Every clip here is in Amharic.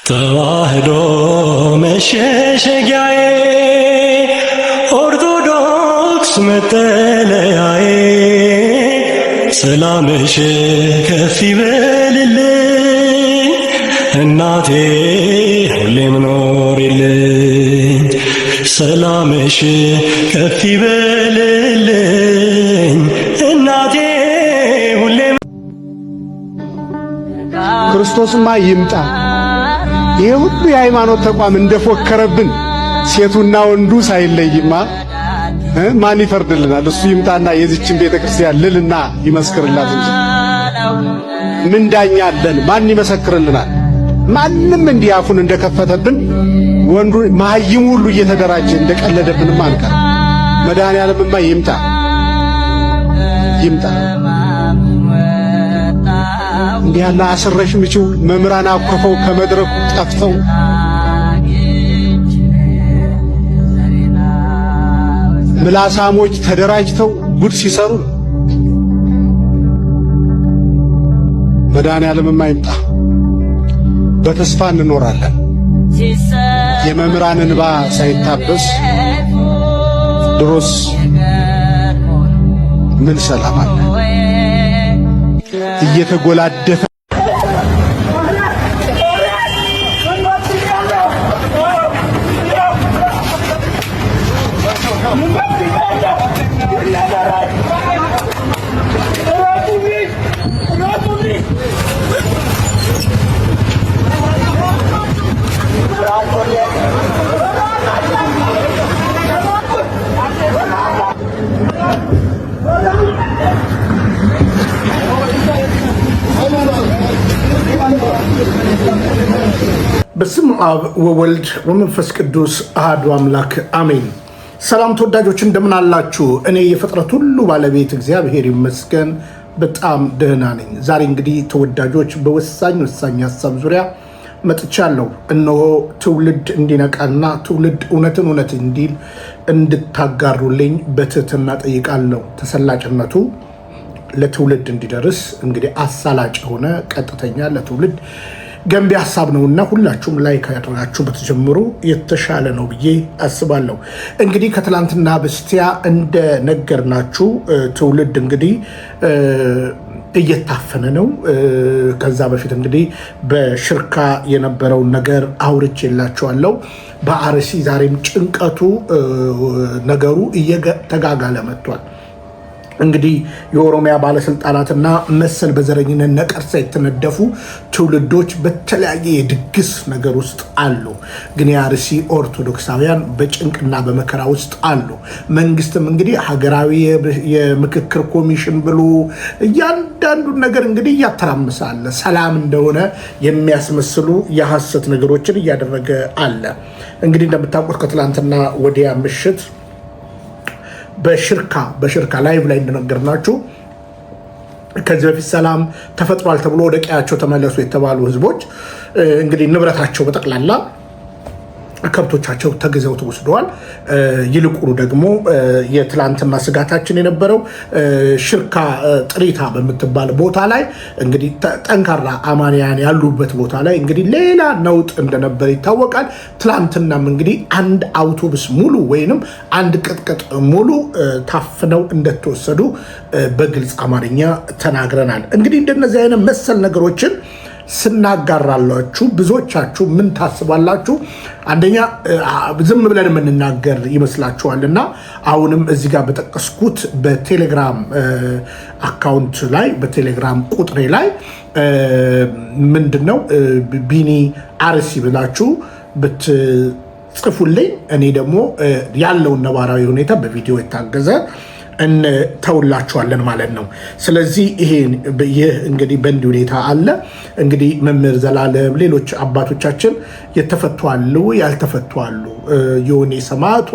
ተዋህዶ መሸሸጊያዬ ኦርቶዶክስ መጠለያዬ ሰላምሽ ከፍ ይበልልኝ እናቴ ሁሌም ኖሪልኝ ሰላምሽ ከፍ ይበልልኝ እናቴ ሁሌም ክርስቶስማ ይምጣ። ይሄ ሁሉ የሃይማኖት ተቋም እንደፎከረብን ሴቱና ወንዱ ሳይለይማ ማን ይፈርድልናል? እሱ ይምጣና የዚችን ቤተክርስቲያን ልልና ይመስክርላት እንጂ ምን ዳኛ አለን? ማን ይመሰክርልናል? ማንም እንዲህ አፉን እንደከፈተብን ወንዱ መሀይም ሁሉ እየተደራጀ እንደቀለደብንማ አንቀር። መድኃኔዓለምማ ይምጣ ይምጣ። እንዲህ ያለ አስረሽ ምጪው መምህራን አኩርፈው ከመድረኩ ጠፍተው ምላሳሞች ተደራጅተው ጉድ ሲሰሩ መድኃኔዓለምማ ይምጣ። በተስፋ እንኖራለን። የመምህራን እንባ ሳይታበስ ድሮስ ምን ሰላም አለ? እየተጎላደፈ በስመ አብ ወወልድ ወመንፈስ ቅዱስ አሐዱ አምላክ አሜን። ሰላም ተወዳጆች እንደምን አላችሁ? እኔ የፍጥረት ሁሉ ባለቤት እግዚአብሔር ይመስገን በጣም ደህና ነኝ። ዛሬ እንግዲህ ተወዳጆች በወሳኝ ሀሳብ ዙሪያ መጥቻለሁ። እነሆ ትውልድ እንዲነቃና ትውልድ እውነትን እውነት እንዲል እንድታጋሩልኝ በትህትና ጠይቃለሁ። ተሰላጭነቱ ለትውልድ እንዲደርስ እንግዲህ አሳላጭ የሆነ ቀጥተኛ ለትውልድ ገንቢ ሀሳብ ነውና ሁላችሁም ላይክ ያደረጋችሁ በተጀምሩ የተሻለ ነው ብዬ አስባለሁ። እንግዲህ ከትላንትና በስቲያ እንደነገርናችሁ ትውልድ እንግዲህ እየታፈነ ነው። ከዛ በፊት እንግዲህ በሽርካ የነበረውን ነገር አውርቼላችኋለሁ። በአርሲ ዛሬም ጭንቀቱ ነገሩ እየተጋጋለ መጥቷል። እንግዲህ የኦሮሚያ ባለስልጣናትና መሰል በዘረኝነት ነቀርሳ የተነደፉ ትውልዶች በተለያየ የድግስ ነገር ውስጥ አሉ። ግን የአርሲ ኦርቶዶክሳውያን በጭንቅና በመከራ ውስጥ አሉ። መንግስትም እንግዲህ ሀገራዊ የምክክር ኮሚሽን ብሎ እያንዳንዱን ነገር እንግዲህ እያተራምሳለ ሰላም እንደሆነ የሚያስመስሉ የሐሰት ነገሮችን እያደረገ አለ። እንግዲህ እንደምታውቁት ከትላንትና ወዲያ ምሽት በሽርካ ላይቭ ላይ እንደነገርናችሁ ከዚህ በፊት ሰላም ተፈጥሯል ተብሎ ወደ ቀያቸው ተመለሱ የተባሉ ህዝቦች እንግዲህ ንብረታቸው በጠቅላላ ከብቶቻቸው ተገዘው ተወስደዋል። ይልቁኑ ደግሞ የትላንትና ስጋታችን የነበረው ሽርካ ጥሪታ በምትባል ቦታ ላይ እንግዲህ ጠንካራ አማንያን ያሉበት ቦታ ላይ እንግዲህ ሌላ ነውጥ እንደነበር ይታወቃል። ትላንትናም እንግዲህ አንድ አውቶቡስ ሙሉ ወይንም አንድ ቅጥቅጥ ሙሉ ታፍነው እንደተወሰዱ በግልጽ አማርኛ ተናግረናል። እንግዲህ እንደነዚህ አይነት መሰል ነገሮችን ስናጋራላችሁ ብዙዎቻችሁ ምን ታስባላችሁ? አንደኛ ዝም ብለን የምንናገር ይመስላችኋልና አሁንም እዚህ ጋር በጠቀስኩት በቴሌግራም አካውንት ላይ በቴሌግራም ቁጥሬ ላይ ምንድነው ቢኒ አርሲ ብላችሁ ብትጽፉልኝ እኔ ደግሞ ያለውን ነባራዊ ሁኔታ በቪዲዮ የታገዘ እንተውላችኋለን ማለት ነው። ስለዚህ ይህ እንግዲህ በእንዲህ ሁኔታ አለ። እንግዲህ መምህር ዘላለም ሌሎች አባቶቻችን የተፈቱ አሉ፣ ያልተፈቱ አሉ። የሆነ ሰማዕቷ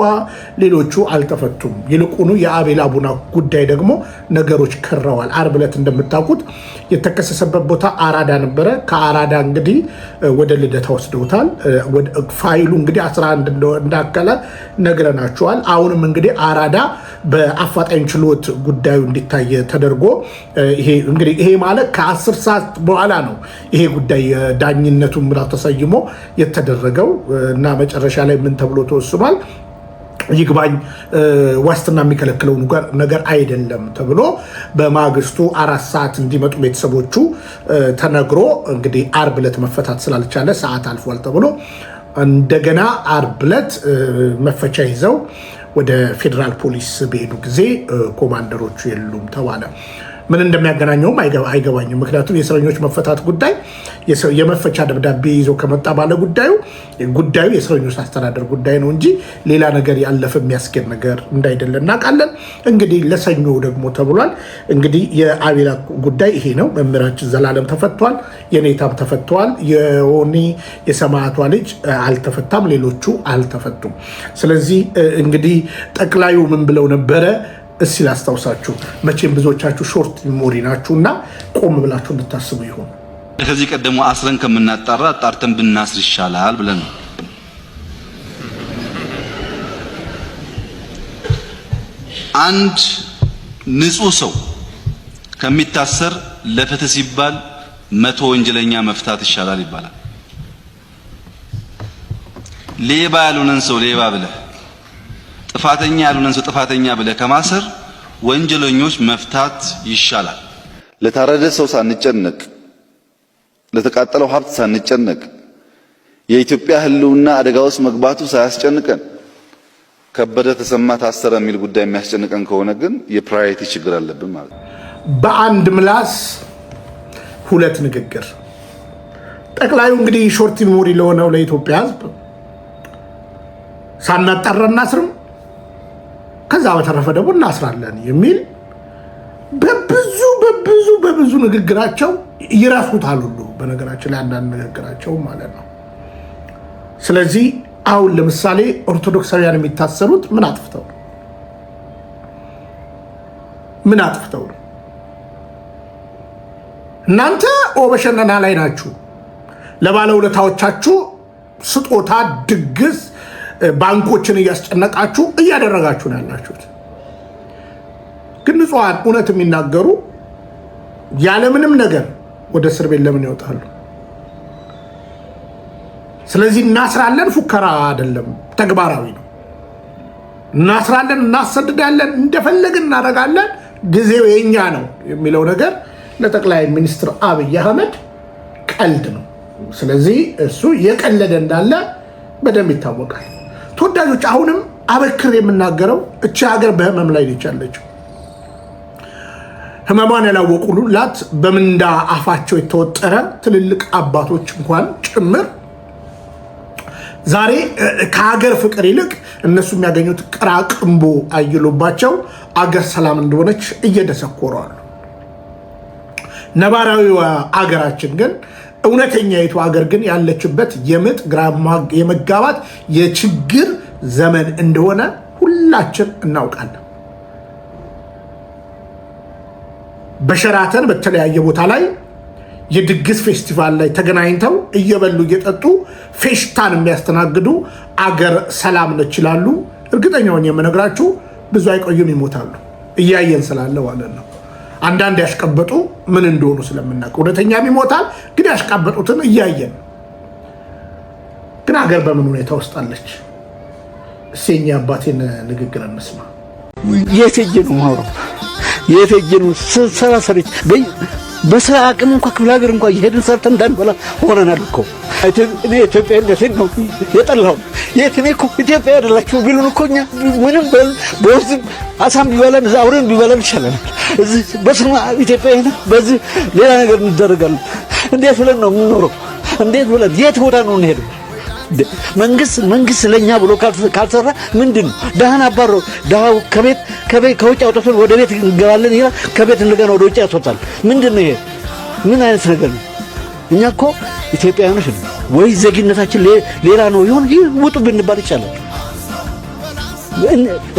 ሌሎቹ አልተፈቱም። ይልቁኑ የአቤል አቡና ጉዳይ ደግሞ ነገሮች ከረዋል። ዓርብ ዕለት እንደምታውቁት የተከሰሰበት ቦታ አራዳ ነበረ። ከአራዳ እንግዲህ ወደ ልደታ ወስደውታል። ፋይሉ እንግዲህ 11 እንዳከለ ነግረናቸዋል። አሁንም እንግዲህ አራዳ በአፋጣኝ በይግባኝ ችሎት ጉዳዩ እንዲታይ ተደርጎ ይሄ ማለት ከ10 ሰዓት በኋላ ነው ይሄ ጉዳይ ዳኝነቱ ምራት ተሰይሞ የተደረገው እና መጨረሻ ላይ ምን ተብሎ ተወስኗል? ይግባኝ ዋስትና የሚከለክለው ነገር አይደለም ተብሎ በማግስቱ 4 ሰዓት እንዲመጡ ቤተሰቦቹ ተነግሮ እንግዲህ አርብ ዕለት መፈታት ስላልቻለ ሰዓት አልፏል ተብሎ እንደገና አርብ ዕለት መፈቻ ይዘው ወደ ፌደራል ፖሊስ በሄዱ ጊዜ ኮማንደሮቹ የሉም ተባለ። ምን እንደሚያገናኘውም አይገባኝም። ምክንያቱም የእስረኞች መፈታት ጉዳይ የመፈቻ ደብዳቤ ይዞ ከመጣ ባለ ጉዳዩ የእስረኞች አስተዳደር ጉዳይ ነው እንጂ ሌላ ነገር ያለፈ የሚያስገድ ነገር እንዳይደለ እናውቃለን። እንግዲህ ለሰኞ ደግሞ ተብሏል። እንግዲህ የአቤላ ጉዳይ ይሄ ነው። መምህራችን ዘላለም ተፈቷል፣ የኔታም ተፈቷል። የሆኒ የሰማዕቷ ልጅ አልተፈታም፣ ሌሎቹ አልተፈቱም። ስለዚህ እንግዲህ ጠቅላዩ ምን ብለው ነበረ? እስቲ ላስታውሳችሁ። መቼም ብዙዎቻችሁ ሾርት ሜሞሪ ናችሁና ቆም ብላችሁ እንድታስቡ ይሁን። ከዚህ ቀደሙ አስረን ከምናጣራ አጣርተን ብናስር ይሻላል ብለን ነው። አንድ ንጹህ ሰው ከሚታሰር ለፍትህ ሲባል 100 ወንጀለኛ መፍታት ይሻላል ይባላል። ሌባ ያልሆነን ሰው ሌባ ብለህ ጥፋተኛ ያልሆነን ሰው ጥፋተኛ ብለህ ከማሰር ወንጀለኞች መፍታት ይሻላል። ለታረደ ሰው ሳንጨነቅ፣ ለተቃጠለው ሀብት ሳንጨነቅ፣ የኢትዮጵያ ሕልውና አደጋ ውስጥ መግባቱ ሳያስጨንቀን ከበደ ተሰማ ታሰረ የሚል ጉዳይ የሚያስጨንቀን ከሆነ ግን የፕራዮሪቲ ችግር አለብን ማለት ነው። በአንድ ምላስ ሁለት ንግግር። ጠቅላዩ እንግዲህ ሾርት ሜሞሪ ለሆነው ለኢትዮጵያ ሕዝብ ሳናጣራ እናስርም ከዛ በተረፈ ደግሞ እናስራለን የሚል በብዙ ንግግራቸው ይረሱታል ሁሉ። በነገራችን ላይ አንዳንድ ንግግራቸው ማለት ነው። ስለዚህ አሁን ለምሳሌ ኦርቶዶክሳውያን የሚታሰሩት ምን አጥፍተው ነው? ምን አጥፍተው ነው? እናንተ ኦበሸነና ላይ ናችሁ። ለባለውለታዎቻችሁ ስጦታ፣ ድግስ ባንኮችን እያስጨነቃችሁ እያደረጋችሁ ነው ያላችሁት። ግን ንጹሃን እውነት የሚናገሩ ያለምንም ነገር ወደ እስር ቤት ለምን ይወጣሉ? ስለዚህ እናስራለን ፉከራ አይደለም፣ ተግባራዊ ነው። እናስራለን፣ እናሰድዳለን፣ እንደፈለግን እናደርጋለን፣ ጊዜው የኛ ነው የሚለው ነገር ለጠቅላይ ሚኒስትር አብይ አህመድ ቀልድ ነው። ስለዚህ እሱ የቀለደ እንዳለ በደንብ ይታወቃል። ተወዳጆች አሁንም አበክር የምናገረው እቺ ሀገር በህመም ላይ ነች ያለችው። ህመሟን ያላወቁላት በምንዳ አፋቸው የተወጠረ ትልልቅ አባቶች እንኳን ጭምር ዛሬ ከሀገር ፍቅር ይልቅ እነሱ የሚያገኙት ቅራቅንቦ አይሎባቸው አገር ሰላም እንደሆነች እየደሰኮረዋሉ። ነባራዊዋ አገራችን ግን እውነተኛይቱ ሀገር ግን ያለችበት የምጥ ግራ የመጋባት የችግር ዘመን እንደሆነ ሁላችን እናውቃለን። በሸራተን በተለያየ ቦታ ላይ የድግስ ፌስቲቫል ላይ ተገናኝተው እየበሉ እየጠጡ ፌሽታን የሚያስተናግዱ አገር ሰላም ነች ይላሉ። እርግጠኛውን የምነግራችሁ ብዙ አይቆዩም፣ ይሞታሉ። እያየን ስላለ ማለት ነው። አንዳንድ ያሽቀበጡ ምን እንደሆኑ ስለምናውቅ እውነተኛም ይሞታል፣ ግን ያሽቀበጡትን እያየን። ግን ሀገር በምን ሁኔታ ውስጥ አለች? እሴኛ አባቴን ንግግር እንስማ። የትጅ ነው ማውራው የትጅ ነው ሰራሰሪት በስራ አቅም እንኳን ክፍለ ሀገር እንኳን የሄድን ሰርተን እንዳንበላ ሆነናል እኮ። እኔ ኢትዮጵያነቴን ነው የጠላው። የት እኔ እኮ ኢትዮጵያ አይደላችሁ ቢሉን እኮ እኛ ምንም በወዝም አሳም ቢበላን አውሬን ቢበላን ይሻለናል። እዚህ በስማ ኢትዮጵያ ይሄን በዚህ ሌላ ነገር እንደረጋለን። እንዴት ብለን ነው የምንኖረው? እንዴት ብለን የት ቦታ ነው እንሄደው? መንግስት ለኛ ብሎ ካልሰራ ምንድነው? ደሃን አባሮ ደሃው ከውጭ አውጥቶ ወደ ቤት እንገባለን ይላል። ከቤት እንደገና ወደ ውጭ ያስወጣል። ምንድነው ይሄ? ምን አይነት ነገር ነው? እኛ እኮ ኢትዮጵያውያኖች ነን ወይ ዜግነታችን ሌላ ነው ይሆን? ይህ ውጡ ብንባል ይቻላል።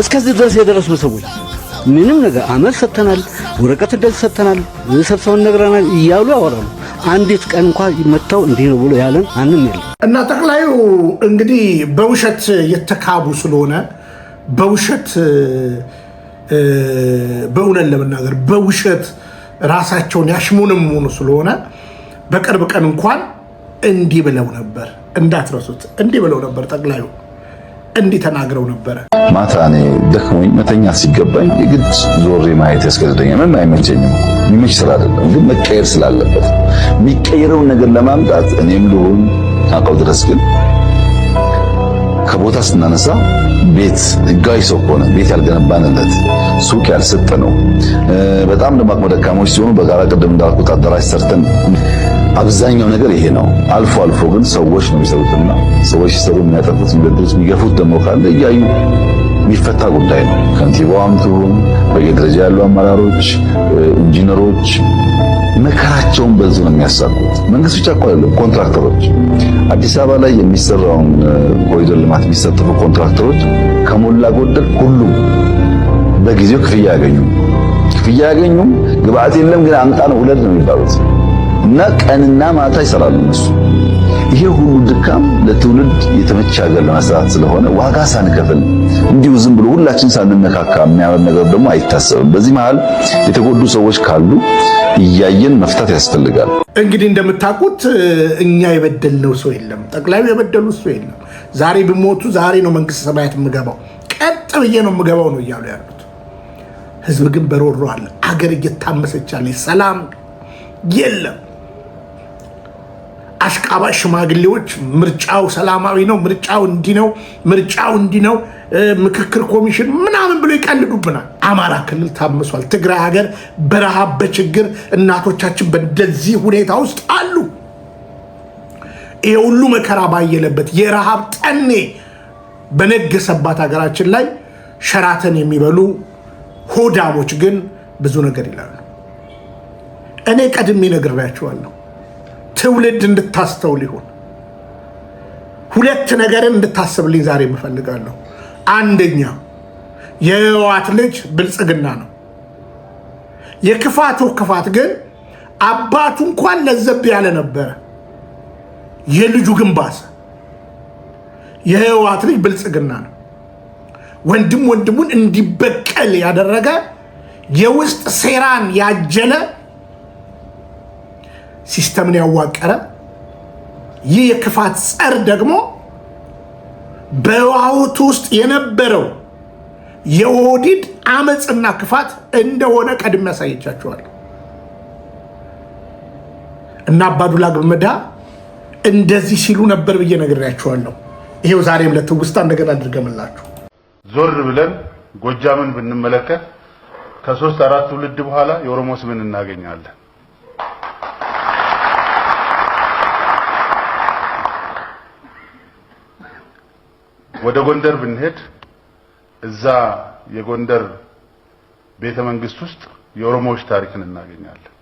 እስከዚህ ድረስ የደረሱ ሰዎች ምንም ነገር አመል ሰጥተናል፣ ወረቀት እንደዚህ ሰጥተናል፣ ሰብሰውን ነግረናል እያሉ ያወራሉ። አንዲት ቀን እንኳን መጥተው እንዲህ ነው ብሎ ያለን አንንም የለም። እና ጠቅላዩ እንግዲህ በውሸት የተካቡ ስለሆነ በውሸት በእውነት ለመናገር በውሸት ራሳቸውን ያሽሙንሙኑ ስለሆነ በቅርብ ቀን እንኳን እንዲህ ብለው ነበር፣ እንዳትረሱት። እንዲህ ብለው ነበር ጠቅላዩ እንዲህ ተናግረው ነበር። ማታ እኔ ደክሞኝ መተኛ ሲገባኝ የግድ ዞሬ ማየት ያስገድደኛል። ምንም አይመቸኝም። የሚመች ስራ አይደለም፣ ግን መቀየር ስላለበት የሚቀየረውን ነገር ለማምጣት እኔም ልሁን አውቀው ድረስ ግን ከቦታ ስናነሳ ቤት ህጋዊ ሰው ከሆነ ቤት ያልገነባንለት ሱቅ ያልሰጠነው በጣም ደማቅ ደካሞች ሲሆኑ በጋራ ቅድም እንዳልኩት አዳራሽ ሰርተን አብዛኛው ነገር ይሄ ነው። አልፎ አልፎ ግን ሰዎች ነው የሚሰሩትና ሰዎች ሲሰሩ የሚያጠፉት የሚገድሉት የሚገፉት ደግሞ ካለ እያዩ የሚፈታ ጉዳይ ነው። ከንቲባውም ትሁን በየደረጃ ያሉ አመራሮች፣ ኢንጂነሮች መከራቸውን በዙ ነው የሚያሳቁት። መንግስት ብቻ እኮ አይደለም፣ ኮንትራክተሮች አዲስ አበባ ላይ የሚሰራውን ኮሪደር ልማት የሚሳተፉ ኮንትራክተሮች ከሞላ ጎደል ሁሉም በጊዜው ክፍያ ያገኙም። ግብአት የለም ግን አምጣ ነው ውለድ ነው የሚባሉት እና ቀንና ማታ ይሰራሉ እነሱ። ይሄ ሁሉ ድካም ለትውልድ የተመቸ ሀገር ለመስራት ስለሆነ ዋጋ ሳንከፍል እንዲሁ ዝም ብሎ ሁላችን ሳንነካካ የሚያምር ነገር ደግሞ አይታሰብም። በዚህ መሃል የተጎዱ ሰዎች ካሉ እያየን መፍታት ያስፈልጋል። እንግዲህ እንደምታውቁት እኛ የበደልነው ሰው የለም፣ ጠቅላዩ የበደሉት ሰው የለም። ዛሬ ብሞቱ ዛሬ ነው መንግስተ ሰማያት የምገባው፣ ቀጥ ብዬ ነው የምገባው ነው እያሉ ያሉት። ህዝብ ግን በሮሮ አለ። አገር እየታመሰች አለ። ሰላም የለም። አሽቃባጭ ሽማግሌዎች ምርጫው ሰላማዊ ነው፣ ምርጫው እንዲህ ነው፣ ምክክር ኮሚሽን ምናምን ብሎ ይቀልዱብናል። አማራ ክልል ታምሷል። ትግራይ ሀገር በረሃብ በችግር እናቶቻችን በእንደዚህ ሁኔታ ውስጥ አሉ። ይሄ ሁሉ መከራ ባየለበት የረሃብ ጠኔ በነገሰባት ሀገራችን ላይ ሸራተን የሚበሉ ሆዳሞች ግን ብዙ ነገር ይላሉ። እኔ ቀድሜ ነግሬያቸዋለሁ። ትውልድ እንድታስተውል ይሁን። ሁለት ነገርን እንድታስብልኝ ዛሬ እፈልጋለሁ። አንደኛ የህወሓት ልጅ ብልጽግና ነው። የክፋቱ ክፋት ግን አባቱ እንኳን ለዘብ ያለ ነበረ፣ የልጁ ግን ባሰ። የህወሓት ልጅ ብልጽግና ነው። ወንድሙን እንዲበቀል ያደረገ የውስጥ ሴራን ያጀለ ሲስተምን ያዋቀረ ይህ የክፋት ጸር ደግሞ በህወሓት ውስጥ የነበረው የኦህዴድ አመፅና ክፋት እንደሆነ ቀድሜ ያሳየቻቸዋል። እና አባዱላ ገመዳ እንደዚህ ሲሉ ነበር ብዬ ነግሬያቸዋለሁ። ይሄው ዛሬም ለትውስታ እንደገና አድርገምላችሁ። ዞር ብለን ጎጃምን ብንመለከት ከ3-4 ትውልድ በኋላ የኦሮሞ ስምን እናገኛለን። ወደ ጎንደር ብንሄድ እዛ የጎንደር ቤተ መንግስት ውስጥ የኦሮሞዎች ታሪክን እናገኛለን።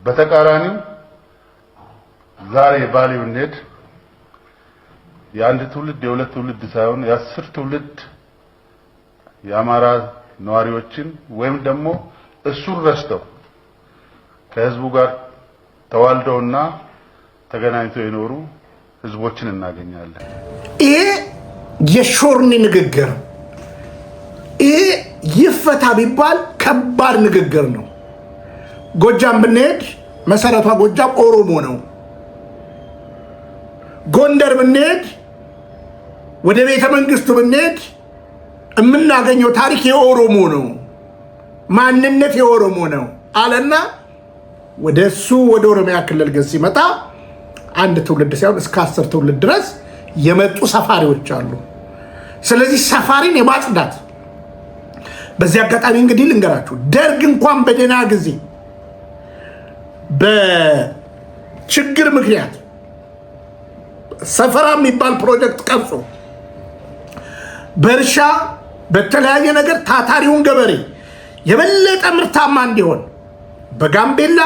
በተቃራኒው ዛሬ ባሌ ብንሄድ የአንድ ትውልድ የሁለት ትውልድ ሳይሆን የ10 ትውልድ የአማራ ነዋሪዎችን ወይም ደግሞ እሱን ረስተው ከህዝቡ ጋር ተዋልደውና ተገናኝተው የኖሩ ህዝቦችን እናገኛለን። ይሄ የሾርኒ ንግግር፣ ይሄ ይፈታ ቢባል ከባድ ንግግር ነው። ጎጃም ብንሄድ መሰረቷ ጎጃም ኦሮሞ ነው። ጎንደር ብንሄድ ወደ ቤተ መንግስቱ ብንሄድ የምናገኘው ታሪክ የኦሮሞ ነው፣ ማንነት የኦሮሞ ነው አለና ወደሱ ወደ ኦሮሚያ ክልል ግን ሲመጣ አንድ ትውልድ ሳይሆን እስከ 10 ትውልድ ድረስ የመጡ ሰፋሪዎች አሉ። ስለዚህ ሰፋሪን የማጽዳት በዚህ አጋጣሚ እንግዲህ ልንገራችሁ፣ ደርግ እንኳን በደህና ጊዜ በችግር ምክንያት ሰፈራ የሚባል ፕሮጀክት ቀርጾ በእርሻ በተለያየ ነገር ታታሪውን ገበሬ የበለጠ ምርታማ እንዲሆን በጋምቤላ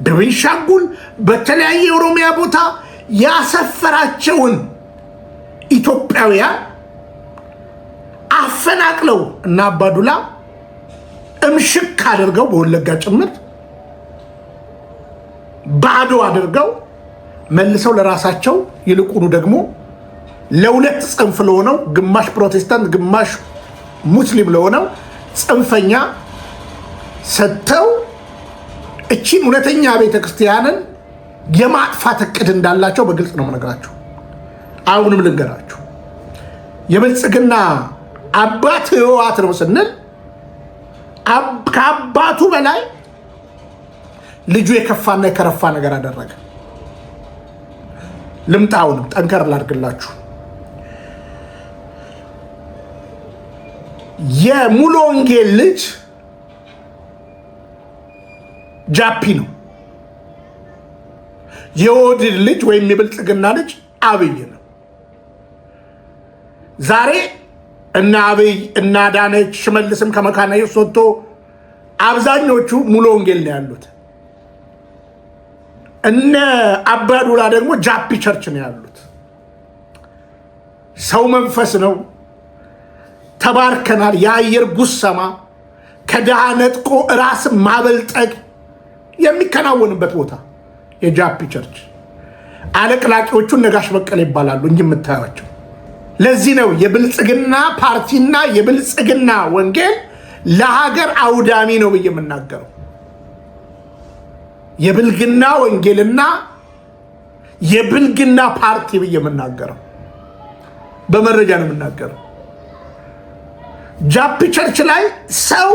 በቤንሻንጉል በተለያየ የኦሮሚያ ቦታ ያሰፈራቸውን ኢትዮጵያውያን አፈናቅለው እና አባዱላ እምሽክ አድርገው በወለጋ ጭምር ባዶ አድርገው መልሰው ለራሳቸው ይልቁኑ ደግሞ ለሁለት ጽንፍ ለሆነው ግማሽ ፕሮቴስታንት ግማሽ ሙስሊም ለሆነው ጽንፈኛ ሰጥተው እቺን እውነተኛ ቤተክርስቲያንን የማጥፋት እቅድ እንዳላቸው በግልጽ ነው የምነግራችሁ። አሁንም ልንገራችሁ፣ የብልጽግና አባት ህወሓት ነው ስንል ከአባቱ በላይ ልጁ የከፋና የከረፋ ነገር አደረገ። ልምጣውንም ጠንከር ላድርግላችሁ። የሙሉ ወንጌል ልጅ ጃፒ ነው። የኦህዴድ ልጅ ወይም የብልጽግና ልጅ አብይ ነው። ዛሬ እነ አብይ እነ አዳነች ሽመልስም ከመካነ ኢየሱስ ወጥቶ አብዛኞቹ ሙሉ ወንጌል ነው ያሉት። እነ አባዱላ ደግሞ ጃፒ ቸርች ነው ያሉት። ሰው መንፈስ ነው። ተባርከናል። የአየር ጉሰማ ከድሃ ነጥቆ ራስ ማበልጠግ የሚከናወንበት ቦታ የጃፒ ቸርች። አለቅላቂዎቹን ነጋሽ በቀለ ይባላሉ እንጂ የምታዩቸው። ለዚህ ነው የብልጽግና ፓርቲና የብልጽግና ወንጌል ለሀገር አውዳሚ ነው ብዬ የምናገረው። የብልግና ወንጌልና የብልግና ፓርቲ ብዬ የምናገረው በመረጃ ነው የምናገረው። ጃፒ ቸርች ላይ ሰው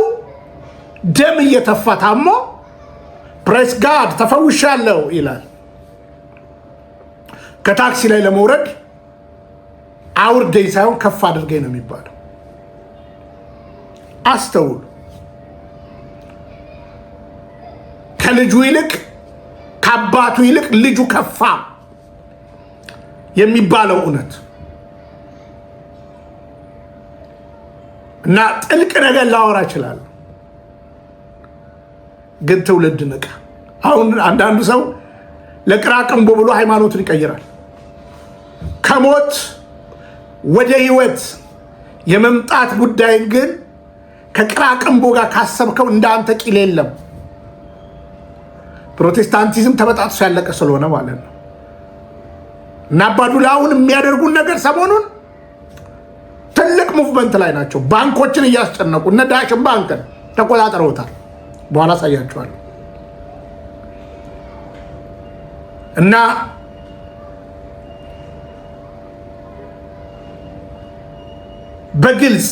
ደም እየተፋ ታሞ ፕሬስ ጋድ ተፈውሻለሁ ይላል። ከታክሲ ላይ ለመውረድ አውርደኝ ሳይሆን ከፍ አድርገኝ ነው የሚባለው። አስተውሉ። ከልጁ ይልቅ ከአባቱ ይልቅ ልጁ ከፋ የሚባለው እውነት እና ጥልቅ ነገር ላወራ እችላለሁ፣ ግን ትውልድ ንቃ። አሁን አንዳንዱ ሰው ለቅራቅንቦ ብሎ ሃይማኖትን ይቀይራል። ከሞት ወደ ህይወት የመምጣት ጉዳይን ግን ከቅራቅንቦ ጋር ካሰብከው እንዳንተ ቂል የለም። ፕሮቴስታንቲዝም ተበጣጥሶ ያለቀ ስለሆነ ማለት ነው። እና አባዱላውን የሚያደርጉን ነገር ሰሞኑን ትልቅ ሙቭመንት ላይ ናቸው። ባንኮችን እያስጨነቁ እነ ዳሽን ባንክን ተቆጣጥረውታል። በኋላ አሳያችኋለሁ። እና በግልጽ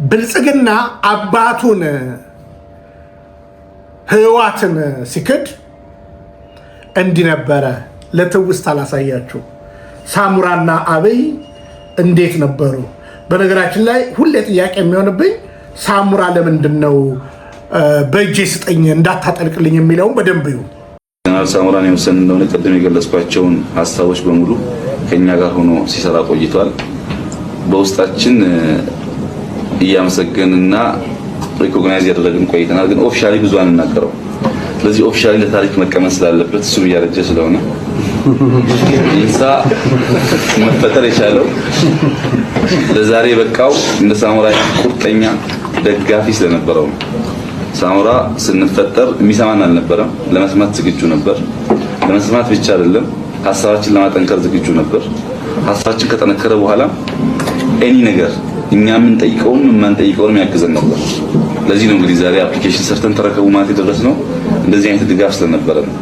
ብልጽግና አባቱን ህወሓትን ሲክድ እንዲህ ነበረ። ለትውስት አላሳያችሁ። ሳሙራና አብይ እንዴት ነበሩ? በነገራችን ላይ ሁሌ ጥያቄ የሚሆንብኝ ሳሙራ ለምንድን ነው በእጄ ስጠኝ እንዳታጠልቅልኝ የሚለውን በደንብ ይሁ ጀነራል ሳሙራን የወሰን እንደሆነ ቅድም የገለጽኳቸውን ሀሳቦች በሙሉ ከኛ ጋር ሆኖ ሲሰራ ቆይቷል። በውስጣችን እያመሰገንና ሪኮግናይዝ ያደረግን ቆይተናል። ግን ኦፊሻሊ ብዙ አንናገረው። ስለዚህ ኦፊሻሊ ለታሪክ መቀመጥ ስላለበት እሱ እያረጀ ስለሆነ ኢንሳ መፈጠር የቻለው ለዛሬ በቃው እንደ ሳሙራ ቁርጠኛ ደጋፊ ስለነበረው ነው። ሳሙራ ስንፈጠር የሚሰማን አልነበረም። ለመስማት ዝግጁ ነበር። ለመስማት ብቻ አይደለም ሀሳባችን ለማጠንከር ዝግጁ ነበር። ሀሳባችን ከጠነከረ በኋላ ኤኒ ነገር እኛ የምንጠይቀውም የማንጠይቀውም ያግዘን ነበር። ለዚህ ነው እንግዲህ ዛሬ አፕሊኬሽን ሰርተን ተረከቡ ማለት የደረስነው እንደዚህ አይነት ድጋፍ ስለነበረ ነው።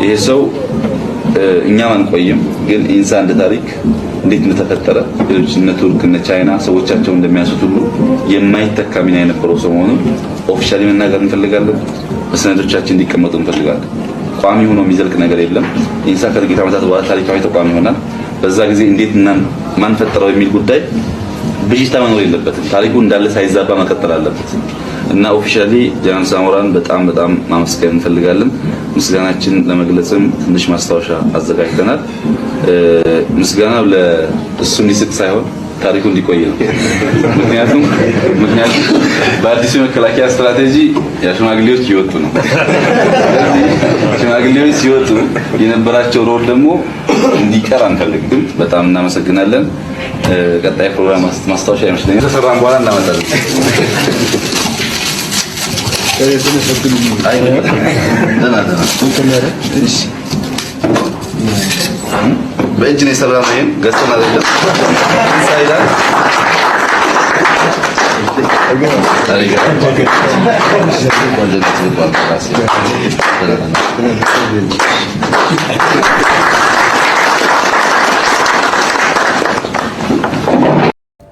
ይሄ ሰው እኛም አንቆይም፣ ግን ኢንሳ እንደ ታሪክ እንዴት እንደተፈጠረ ሌሎች እነ ቱርክ እነ ቻይና ሰዎቻቸው እንደሚያሱት ሁሉ የማይተካ ሚና የነበረው ሰው መሆኑን ኦፊሻሊ መናገር እንፈልጋለን። በሰነዶቻችን እንዲቀመጡ እንፈልጋለን። ቋሚ ሆኖ የሚዘልቅ ነገር የለም። ኢንሳ ከጥቂት ዓመታት በኋላ ታሪካዊ ተቋም ይሆናል። በዛ ጊዜ እንዴት ማን ፈጠረው የሚል ጉዳይ ብዥታ መኖር የለበትም። ታሪኩ እንዳለ ሳይዛባ መቀጠል አለበት እና ኦፊሻሊ ጀነራል ሳሞራን በጣም ማመስገን እንፈልጋለን። ምስጋናችን ለመግለጽም ትንሽ ማስታወሻ አዘጋጅተናል። ምስጋናው ለእሱ እንዲስቅ ሳይሆን ታሪኩ እንዲቆይ ነው። ምክንያቱም በአዲሱ መከላከያ ስትራቴጂ ሽማግሌዎች ይወጡ ነው። ሽማግሌዎች ሲወጡ የነበራቸው ሮል ደግሞ እንዲቀር አንፈልግም። በጣም እናመሰግናለን። ቀጣይ ፕሮግራም ማስታወሻ ይመስለኛል ተሰራን በኋላ እናመጣለን። በእጅ ነው የሰራነው። ይሄን ገዝተን አይደለም።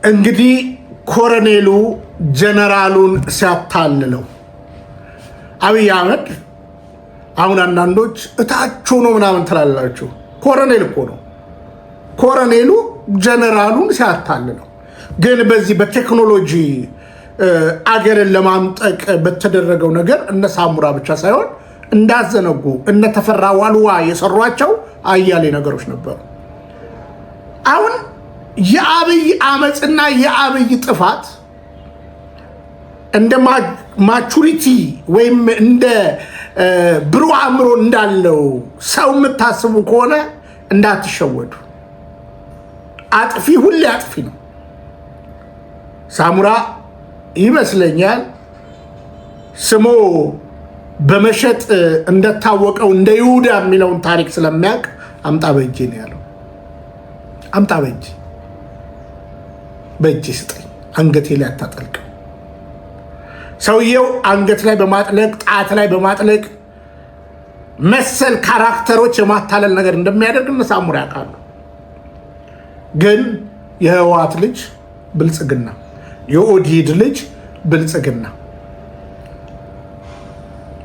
እንግዲህ ኮሎኔሉ ጀነራሉን ሲያታልለው አብይ አህመድ አሁን አንዳንዶች እታች ሆኖ ምናምን ትላላችሁ። ኮሎኔል እኮ ነው። ኮሎኔሉ ጀነራሉን ሲያታልለው ግን በዚህ በቴክኖሎጂ አገርን ለማምጠቅ በተደረገው ነገር እነ ሳሙራ ብቻ ሳይሆን እንዳዘነጉ እነ ተፈራ ዋልዋ የሰሯቸው አያሌ ነገሮች ነበሩ። አሁን የአብይ አመፅና የአብይ ጥፋት እንደ ማቹሪቲ ወይም እንደ ብሩህ አእምሮ እንዳለው ሰው የምታስቡ ከሆነ እንዳትሸወዱ። አጥፊ ሁሌ አጥፊ ነው። ሳሙራ ይመስለኛል ስሞ በመሸጥ እንደታወቀው እንደ ይሁዳ የሚለውን ታሪክ ስለሚያውቅ አምጣ በእጄ ነው ያለው። አምጣ በእጄ ስጠኝ፣ አንገቴ ላይ አታጠልቅ። ሰውየው አንገት ላይ በማጥለቅ ጣት ላይ በማጥለቅ መሰል ካራክተሮች የማታለል ነገር እንደሚያደርግ እነ ሳሙራ ያውቃሉ። ግን የህወሓት ልጅ ብልጽግና፣ የኦዲድ ልጅ ብልጽግና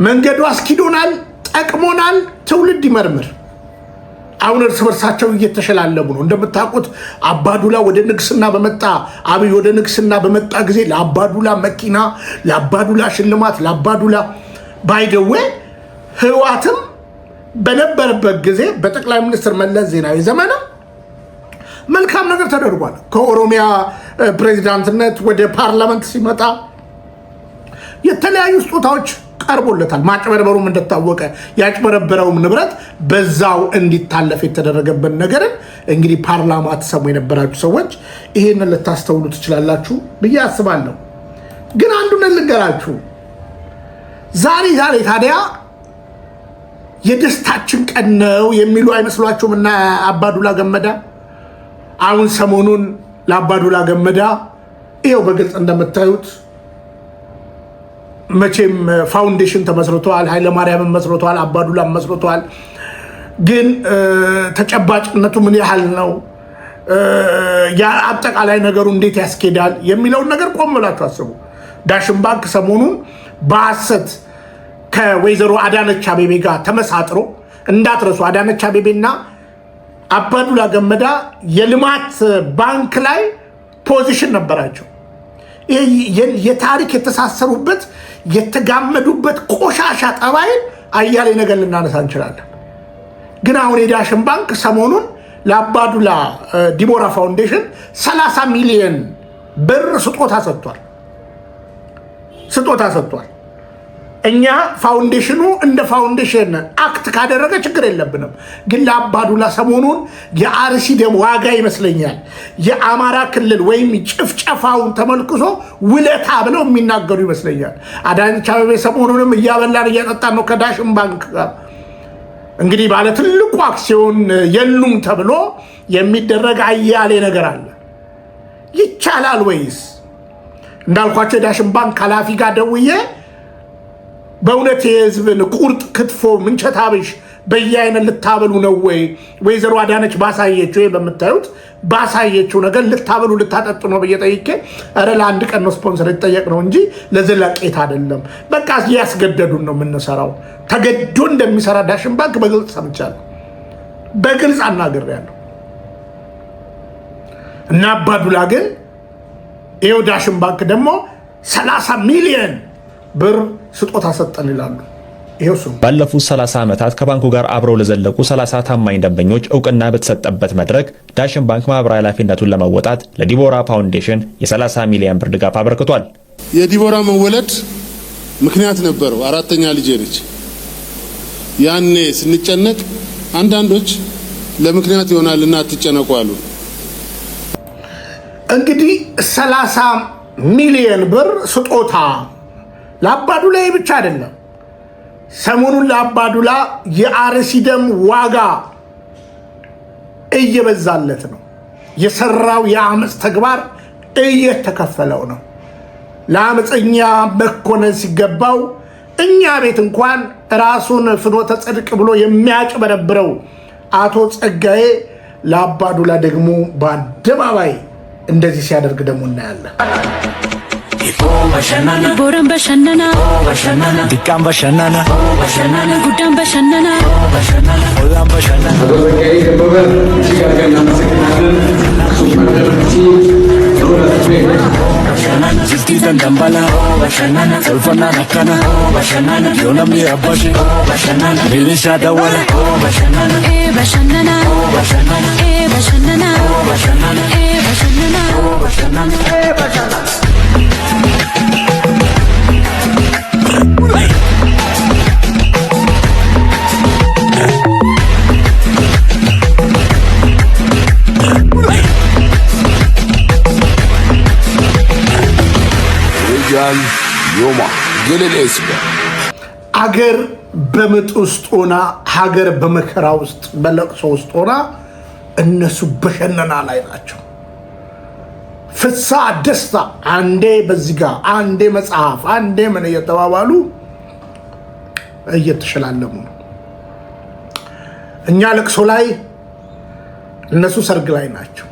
መንገዱ አስኪዶናል፣ ጠቅሞናል። ትውልድ ይመርምር። አሁን እርስ በርሳቸው እየተሸላለሙ ነው። እንደምታውቁት አባዱላ ወደ ንግስና በመጣ አብይ ወደ ንግስና በመጣ ጊዜ ለአባዱላ መኪና፣ ለአባዱላ ሽልማት፣ ለአባዱላ ባይደዌ ህወሓትም በነበረበት ጊዜ በጠቅላይ ሚኒስትር መለስ ዜናዊ ዘመን መልካም ነገር ተደርጓል። ከኦሮሚያ ፕሬዚዳንትነት ወደ ፓርላመንት ሲመጣ የተለያዩ ስጦታዎች ቀርቦለታል። ማጭበርበሩም እንደታወቀ ያጭበረበረውም ንብረት በዛው እንዲታለፍ የተደረገበት ነገርን እንግዲህ ፓርላማ ተሰሙ የነበራችሁ ሰዎች ይሄንን ልታስተውሉ ትችላላችሁ ብዬ አስባለሁ። ግን አንዱን ልንገራችሁ። ዛሬ ታዲያ የደስታችን ቀን ነው የሚሉ አይመስሏችሁም? እና አባዱላ ገመዳ አሁን ሰሞኑን ለአባዱላ ገመዳ ይኸው በግልጽ እንደምታዩት መቼም ፋውንዴሽን ተመስርቷል፣ ኃይለማርያምን መስርቷል፣ አባዱላ መስርቷል። ግን ተጨባጭነቱ ምን ያህል ነው፣ አጠቃላይ ነገሩ እንዴት ያስኬዳል የሚለውን ነገር ቆም ብላችሁ አስቡ። ዳሽን ባንክ ሰሞኑን በሐሰት ከወይዘሮ አዳነች አቤቤ ጋር ተመሳጥሮ እንዳትረሱ፣ አዳነች አቤቤና አባዱላ ገመዳ የልማት ባንክ ላይ ፖዚሽን ነበራቸው። የታሪክ የተሳሰሩበት የተጋመዱበት ቆሻሻ ጠባይን አያሌ ነገር ልናነሳ እንችላለን። ግን አሁን የዳሽን ባንክ ሰሞኑን ለአባዱላ ዲቦራ ፋውንዴሽን 30 ሚሊዮን ብር ስጦታ ሰጥቷል። እኛ ፋውንዴሽኑ እንደ ፋውንዴሽን አክት ካደረገ ችግር የለብንም። ግን ለአባዱላ ሰሞኑን የአርሲ ደም ዋጋ ይመስለኛል የአማራ ክልል ወይም ጭፍጨፋውን ተመልክቶ ውለታ ብለው የሚናገሩ ይመስለኛል። አዳነች አቤቤ ሰሞኑንም እያበላን እያጠጣን ነው ከዳሽን ባንክ ጋር። እንግዲህ ባለ ትልቁ አክሲዮን የሉም ተብሎ የሚደረግ አያሌ ነገር አለ። ይቻላል ወይስ? እንዳልኳቸው የዳሽን ባንክ ኃላፊ ጋር ደውዬ በእውነት የህዝብን ቁርጥ ክትፎ ምንቸት አብሽ በየአይነት ልታበሉ ነው ወይ? ወይዘሮ አዳነች ባሳየችው በምታዩት ባሳየችው ነገር ልታበሉ ልታጠጡ ነው ብዬ ጠይቄ፣ ኧረ ለአንድ ቀን ነው ስፖንሰር የተጠየቅ ነው እንጂ ለዘላቂት አይደለም፣ በቃ እያስገደዱን ነው የምንሰራው። ተገዶ እንደሚሰራ ዳሽን ባንክ በግልጽ ሰምቻለሁ፣ በግልጽ አናግሬያለሁ። እና አባዱላ ግን ይኸው ዳሽን ባንክ ደግሞ 30 ሚሊዮን ብር ስጦታ ሰጠን ይላሉ። ባለፉት 30 ዓመታት ከባንኩ ጋር አብረው ለዘለቁ 30 ታማኝ ደንበኞች እውቅና በተሰጠበት መድረክ ዳሽን ባንክ ማህበራዊ ኃላፊነቱን ለመወጣት ለዲቦራ ፋውንዴሽን የ30 ሚሊዮን ብር ድጋፍ አበርክቷል። የዲቦራ መወለድ ምክንያት ነበረው። 4ኛ ልጄ ነች። ያኔ ስንጨነቅ አንዳንዶች ለምክንያት ይሆናልና አትጨነቁ አሉ። እንግዲህ 30 ሚሊዮን ብር ስጦታ ለአባዱላ ብቻ አይደለም። ሰሞኑን ለአባዱላ የአርሲ ደም ዋጋ እየበዛለት ነው። የሰራው የአመፅ ተግባር እየተከፈለው ነው። ለአመፀኛ መኮነን ሲገባው እኛ ቤት እንኳን ራሱን ፍኖተ ጽድቅ ብሎ የሚያጭበረብረው አቶ ጸጋዬ ለአባዱላ ደግሞ በአደባባይ እንደዚህ ሲያደርግ ደግሞ እናያለን። ቦረን በሸነና ዲቃም በሸነና ጉዳም በሸነና ሆላም በሸነና ጅልቲ ደንደንበላ ሰልፈና ነከና ዮነሚ አባሽ ሚሊሻ ደወለ በሸነና በሸነና አገር በምጥ ውስጥ ሆና ሀገር በመከራ ውስጥ በለቅሶ ውስጥ ሆና እነሱ በሸነና ላይ ናቸው። ፍሳ ደስታ አንዴ በዚህ ጋር አንዴ መጽሐፍ አንዴ ምን እየተባባሉ እየተሸላለሙ ነው። እኛ ለቅሶ ላይ እነሱ ሰርግ ላይ ናቸው።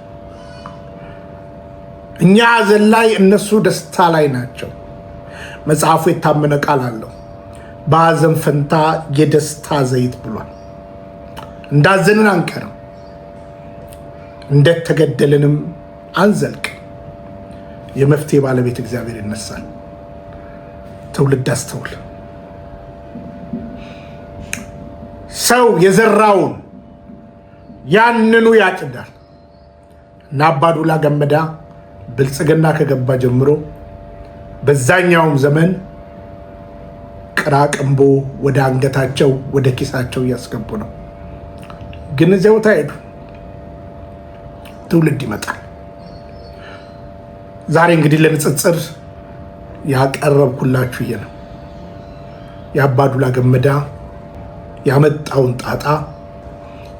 እኛ ሐዘን ላይ እነሱ ደስታ ላይ ናቸው። መጽሐፉ የታመነ ቃል አለው። በሐዘን ፈንታ የደስታ ዘይት ብሏል። እንዳዘንን አንቀርም፣ እንደተገደልንም አንዘልቅም። የመፍትሄ ባለቤት እግዚአብሔር ይነሳል። ትውልድ አስተውል። ሰው የዘራውን ያንኑ ያጭዳል እና አባዱላ ገመዳ ብልጽግና ከገባ ጀምሮ በዛኛውም ዘመን ቅራቅንቦ ወደ አንገታቸው ወደ ኪሳቸው እያስገቡ ነው። ግን እዚያው ታሄዱ፣ ትውልድ ይመጣል። ዛሬ እንግዲህ ለንጽጽር ያቀረብኩላችሁ ይሄ ነው። የአባዱላ ገመዳ ያመጣውን ጣጣ፣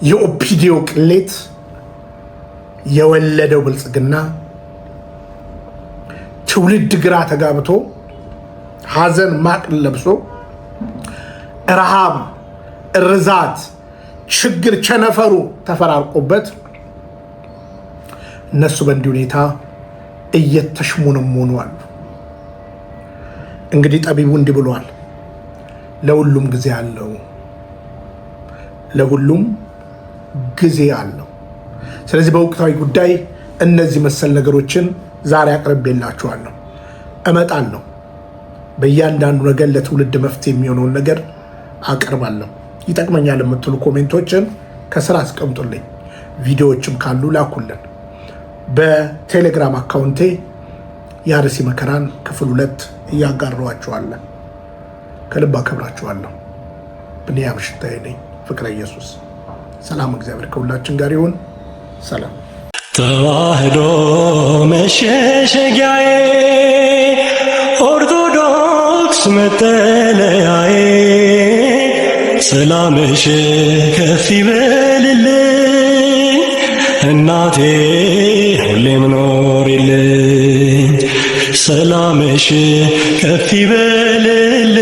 የኦፒዲዮ ቅሌት የወለደው ብልጽግና ትውልድ ግራ ተጋብቶ ሐዘን ማቅ ለብሶ ረሃብ፣ እርዛት፣ ችግር፣ ቸነፈሩ ተፈራርቆበት እነሱ በእንዲህ ሁኔታ እየተሽሞነሞኑ አሉ። እንግዲህ ጠቢቡ እንዲህ ብሏል፣ ለሁሉም ጊዜ አለው፣ ለሁሉም ጊዜ አለው። ስለዚህ በወቅታዊ ጉዳይ እነዚህ መሰል ነገሮችን ዛሬ አቅርቤላችኋለሁ። እመጣለሁ። በእያንዳንዱ ነገር ለትውልድ መፍትሄ የሚሆነውን ነገር አቀርባለሁ። ይጠቅመኛል የምትሉ ኮሜንቶችን ከስራ አስቀምጡልኝ። ቪዲዮዎችም ካሉ ላኩልን። በቴሌግራም አካውንቴ የአርሲ መከራን ክፍል 2 እያጋራኋችኋለሁ። ከልብ አከብራችኋለሁ። ብንያም ሽታዬ ነኝ። ፍቅረ ኢየሱስ። ሰላም፣ እግዚአብሔር ከሁላችን ጋር ይሁን። ሰላም። ተዋህዶ መሸሸጊያዬ፣ ኦርቶዶክስ መጠለያዬ፣ ሰላምሽ ከፍ ይበልልኝ እናቴ ሁሌም ኖሪልኝ። ሰላምሽ ከፍ ይበልልኝ